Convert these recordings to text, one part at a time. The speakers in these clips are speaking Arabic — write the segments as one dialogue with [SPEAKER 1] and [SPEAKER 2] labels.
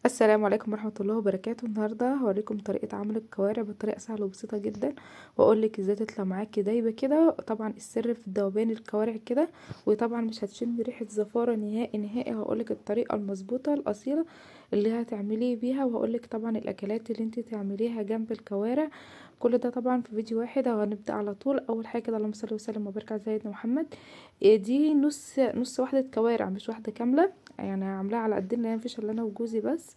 [SPEAKER 1] السلام عليكم ورحمة الله وبركاته. النهاردة هوريكم طريقة عمل الكوارع بطريقة سهلة وبسيطة جدا، واقولك ازاي تطلع معاكي دايبة كده. طبعا السر في ذوبان الكوارع كده، وطبعا مش هتشمي ريحة زفارة نهائي نهائي. هقولك الطريقة المظبوطة الأصيلة اللي هتعمليه بيها، وهقولك طبعا الأكلات اللي انت تعمليها جنب الكوارع. كل ده طبعا في فيديو واحد، وهنبدأ على طول. أول حاجة كده، اللهم صل وسلم وبارك على سيدنا محمد. دي نص واحدة كوارع، مش واحدة كاملة، يعني عاملاها على قدنا، يعني مفيش الا انا وجوزي بس.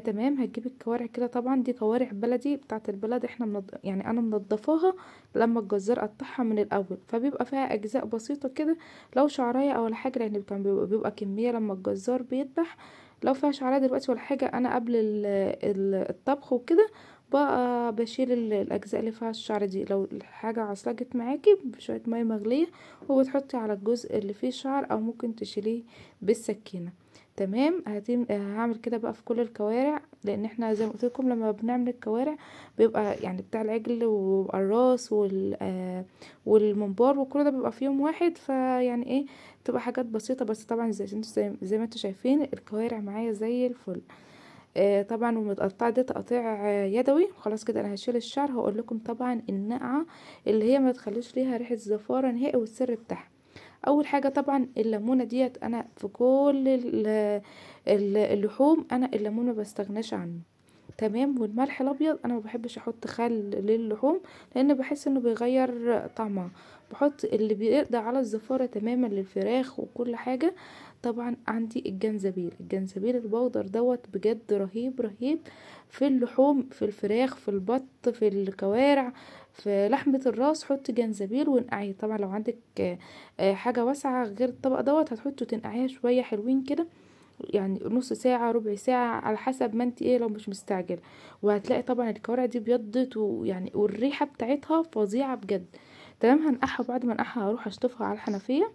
[SPEAKER 1] تمام. هتجيب الكوارع كده، طبعا دي كوارع بلدي بتاعت البلد، احنا يعني انا منضفاها لما الجزار قطعها من الاول، فبيبقى فيها اجزاء بسيطه كده لو شعرايه او ولا حاجه، لان كان بيبقى كميه لما الجزار بيذبح. لو فيها شعرايه دلوقتي ولا حاجه، انا قبل الطبخ وكده بقى بشيل الاجزاء اللي فيها الشعر دي. لو الحاجه عصلجت معاكي بشويه ميه مغليه، وبتحطي على الجزء اللي فيه شعر، او ممكن تشيليه بالسكينه. تمام. هعمل كده بقى في كل الكوارع، لان احنا زي ما قلت لكم لما بنعمل الكوارع بيبقى يعني بتاع العجل وبيبقى الراس والممبار وكل ده بيبقى في يوم واحد، فيعني ايه، بتبقى حاجات بسيطه. بس طبعا زي ما انتوا شايفين الكوارع معايا زي الفل. طبعا ومتقطعه دي تقطيع يدوي. خلاص كده انا هشيل الشعر. هقول لكم طبعا النقعه اللي هي ما تخليش ليها ريحه زفاره نهائي، والسر بتاعها. اول حاجه طبعا الليمونه ديت، انا في كل اللحوم انا الليمون ما بستغناش عنه. تمام. والملح الابيض انا ما بحبش احط خل للحوم، لان بحس انه بيغير طعمها. بحط اللي بيقضي على الزفاره تماما للفراخ وكل حاجه. طبعا عندي الجنزبيل البودر دوت بجد رهيب رهيب في اللحوم، في الفراخ، في البط، في الكوارع، في لحمة الراس. حط جنزبيل ونقعيه. طبعا لو عندك حاجة واسعة غير الطبق دوت، هتحطه تنقعيها شوية حلوين كده، يعني نص ساعة ربع ساعة على حسب ما انت ايه، لو مش مستعجل. وهتلاقي طبعا الكوارع دي بيضت، ويعني والريحة بتاعتها فظيعة بجد. تمام. هنقعها، بعد ما نقعها هروح اشطفها على الحنفية.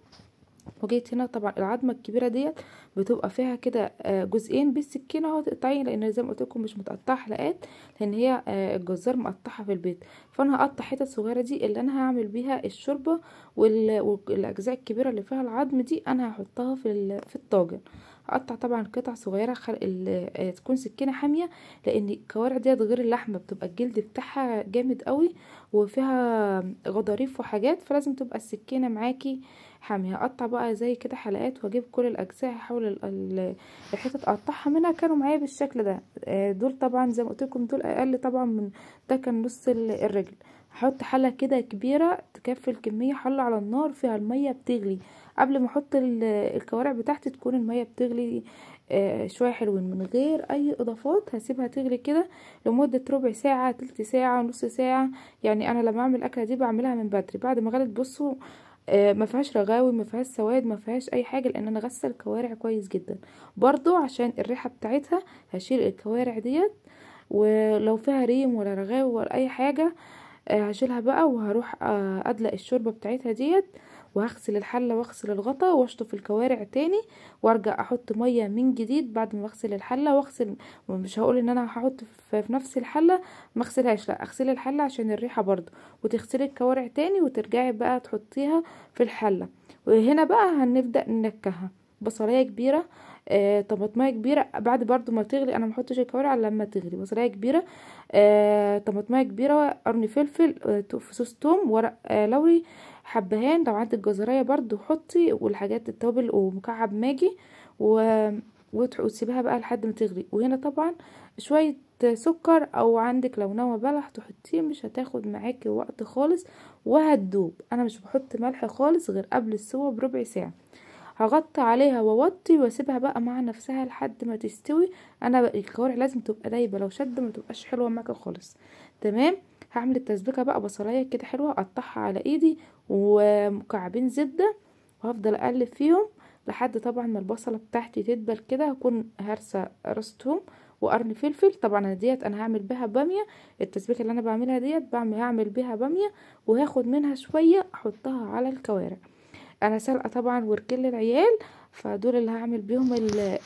[SPEAKER 1] وجيت هنا طبعا العظمه الكبيره ديت بتبقى فيها كده جزئين بالسكينه اهو تقطعي، لان زي ما قلت لكم مش متقطعه حلقات، لان هي الجزار مقطعها في البيت. فانا هقطع حتت صغيره دي اللي انا هعمل بيها الشوربه، والاجزاء الكبيره اللي فيها العظم دي انا هحطها في الطاجن. هقطع طبعا قطع صغيره تكون سكينه حاميه، لان الكوارع ديت غير اللحمه بتبقى الجلد بتاعها جامد قوي، وفيها غضاريف وحاجات، فلازم تبقى السكينه معاكي حامية. هقطع بقى زي كده حلقات، واجيب كل الاجزاء، هحاول الحتت اقطعها منها. كانوا معايا بالشكل ده. دول طبعا زي ما قلت لكم دول اقل طبعا من ده، كان نص الرجل. هحط حله كده كبيره تكفي الكميه، حله على النار فيها الميه بتغلي. قبل ما احط الكوارع بتاعتي تكون الميه بتغلي شويه حلوين من غير اي اضافات. هسيبها تغلي كده لمده ربع ساعه، تلت ساعه، نص ساعه. يعني انا لما اعمل الاكله دي بعملها من بدري بعد ما غلت. بصوا، ما فيهاش رغاوي، ما فيهاش سواد، ما فيهاش اي حاجه، لان انا غسل الكوارع كويس جدا. برضو عشان الريحه بتاعتها هشيل الكوارع ديت، ولو فيها ريم ولا رغاوي ولا اي حاجه هشيلها بقى. وهروح ادلق الشوربه بتاعتها ديت، وهغسل الحله واغسل الغطا واشطف الكوارع تاني، وارجع احط ميه من جديد بعد ما اغسل الحله واغسل. مش هقول ان انا هحط في نفس الحله ما اغسلهاش، لا، اغسلي الحله عشان الريحه برضو، وتغسلي الكوارع تاني وترجعي بقى تحطيها في الحله. وهنا بقى هنبدا ننكهها. بصلايه كبيره، طماطمايه كبيره، بعد برضو ما تغلي، انا ما احطش الكوارع الا لما تغلي. بصلايه كبيره، طماطمايه كبيره، قرن فلفل، فصوص توم، ورق لوري، حبهان، لو عندك جزرية برضو حطي، والحاجات التوابل، ومكعب ماجي و... وتسيبها بقى لحد ما تغلي. وهنا طبعا شوية سكر، او عندك لو نوى بلح تحطيه، مش هتاخد معاكي وقت خالص وهتدوب. انا مش بحط ملح خالص غير قبل السوا بربع ساعة. هغطي عليها واوطي واسيبها بقى مع نفسها لحد ما تستوي. انا الكوارع لازم تبقى دايبه، لو شد ما تبقاش حلوه معاكي خالص. تمام. هعمل التسبيكه بقى، بصلايه كده حلوه اقطعها على ايدي، ومكعبين زبده، وهفضل اقلب فيهم لحد طبعا ما البصله بتاعتي تدبل كده. هكون هرسه راس توم وقرن فلفل. طبعا انا ديت انا هعمل بيها باميه. التسبيكه اللي انا بعملها ديت هعمل بيها باميه، وهاخد منها شويه احطها على الكوارع. انا سلقه طبعا وركل العيال، فدول اللي هعمل بيهم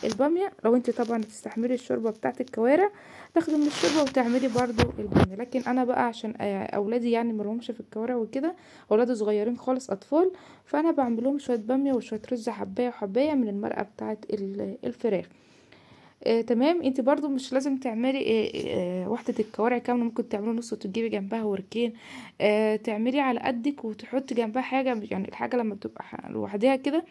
[SPEAKER 1] الباميه. لو انت طبعا تستحملي الشوربه بتاعت الكوارع تاخدي من الشوربه وتعملي برضو الباميه. لكن انا بقى عشان اولادي يعني ملهمش في الكوارع وكده، اولادي صغيرين خالص اطفال، فانا بعمل لهم شويه باميه وشويه رز حبايه وحبايه من المرقه بتاعت الفراخ. تمام. انت برضو مش لازم تعملي وحدة الكوارع كاملة، ممكن تعملي نص وتجيبي جنبها وركين. تعملي على قدك وتحطي جنبها حاجة، يعني الحاجة لما بتبقى لوحدها كده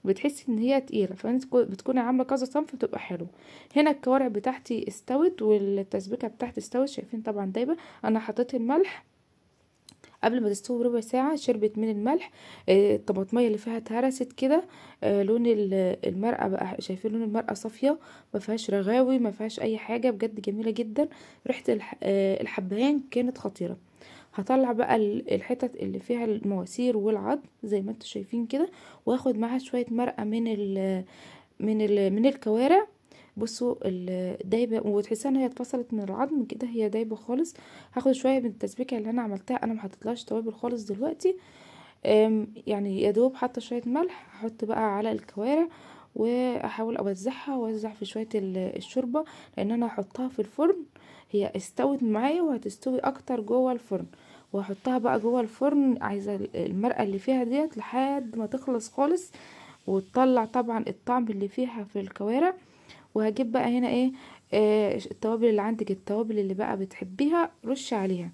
[SPEAKER 1] بتحسي ان هي تقيلة، فانت بتكوني عاملة كذا صنف بتبقى حلو. هنا الكوارع بتاعتي استوت والتسبيكة بتاعتي استوت، شايفين طبعا دايبة. انا حطيت الملح قبل ما تستوي بربع ساعة، شربت من الملح. الطماطمية اللي فيها اتهرست كده. لون المرقة بقى، شايفين لون المرقة صافية، ما فيهاش رغاوي، ما فيهاش اي حاجة، بجد جميلة جدا. ريحة الحبهان كانت خطيرة. هطلع بقى الحتت اللي فيها المواسير والعظم زي ما انتوا شايفين كده، واخد معاها شوية مرقة من الكوارع. بصوا دايبه، وتحسها ان هي اتفصلت من العظم كده، هي دايبه خالص. هاخد شويه من التسبيكه اللي انا عملتها، انا ما حطيتلهاش توابل خالص دلوقتي. يعني يا دوب حاطه شويه ملح، هحط بقى على الكوارع واحاول اوزعها في شويه الشوربه، لان انا هحطها في الفرن. هي استوت معايا وهتستوي اكتر جوه الفرن، وهحطها بقى جوه الفرن. عايزه المرقه اللي فيها ديت لحد ما تخلص خالص، وتطلع طبعا الطعم اللي فيها في الكوارع. وهجيب بقى هنا ايه، التوابل اللي عندك، التوابل اللي بقى بتحبيها رش عليها.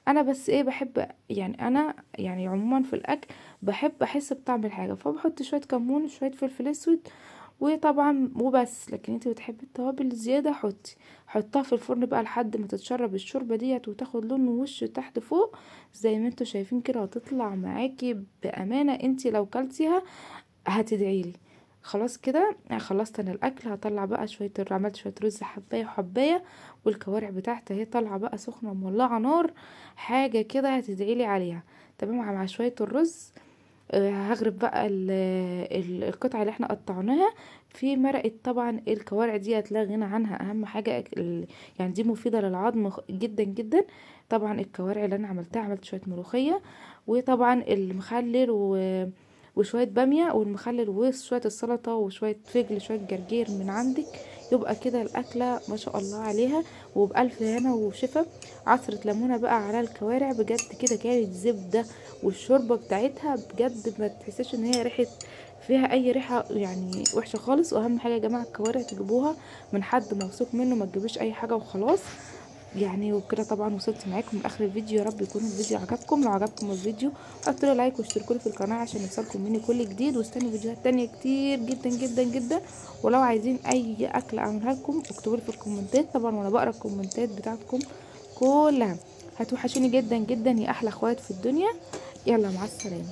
[SPEAKER 1] انا بس ايه بحب، يعني انا يعني عموما في الاكل بحب احس بطعم الحاجه، فبحط شويه كمون وشويه فلفل اسود وطبعا وبس. لكن انت بتحبي التوابل زياده حطها في الفرن بقى لحد ما تتشرب الشوربه ديت وتاخد لون وش تحت فوق زي ما انتوا شايفين كده، هتطلع معاكي بامانه. انت لو كلتيها هتدعيلي. خلاص كده خلصت انا الاكل. هطلع بقى عملت شويه رز حبايه وحبايه، والكوارع بتاعتي اهي طالعه بقى سخنه مولعه نار، حاجه كده هتدعيلي عليها. تمام. مع شويه الرز هغرب بقى القطعه اللي احنا قطعناها في مرقه. طبعا الكوارع دي لا غنى عنها، اهم حاجه يعني دي مفيده للعظم جدا جدا. طبعا الكوارع اللي انا عملتها، عملت شويه ملوخيه، وطبعا المخلل وشويه باميه والمخلل وشويه السلطه وشويه فجل شويه جرجير من عندك. يبقى كده الاكله ما شاء الله عليها، وبالف هنا وشفا. عصره ليمونه بقى على الكوارع، بجد كده كانت زبده. والشوربه بتاعتها بجد ما تحسش ان هي فيها اي ريحه يعني وحشه خالص. واهم حاجه يا جماعه الكوارع تجيبوها من حد موثوق منه، ما تجيبوش اي حاجه وخلاص يعني. وبكده طبعا وصلت معاكم لاخر الفيديو. يا رب يكون الفيديو عجبكم. لو عجبكم الفيديو حطوا لي لايك واشتركوا لي في القناه عشان يوصلكم مني كل جديد، واستنوا فيديوهات تانية كتير جدا جدا جدا. ولو عايزين اي اكل اعملها لكم اكتبوا لي في الكومنتات طبعا، وانا بقرا الكومنتات بتاعتكم كلها. هتوحشوني جدا جدا يا احلى اخوات في الدنيا. يلا مع السلامه.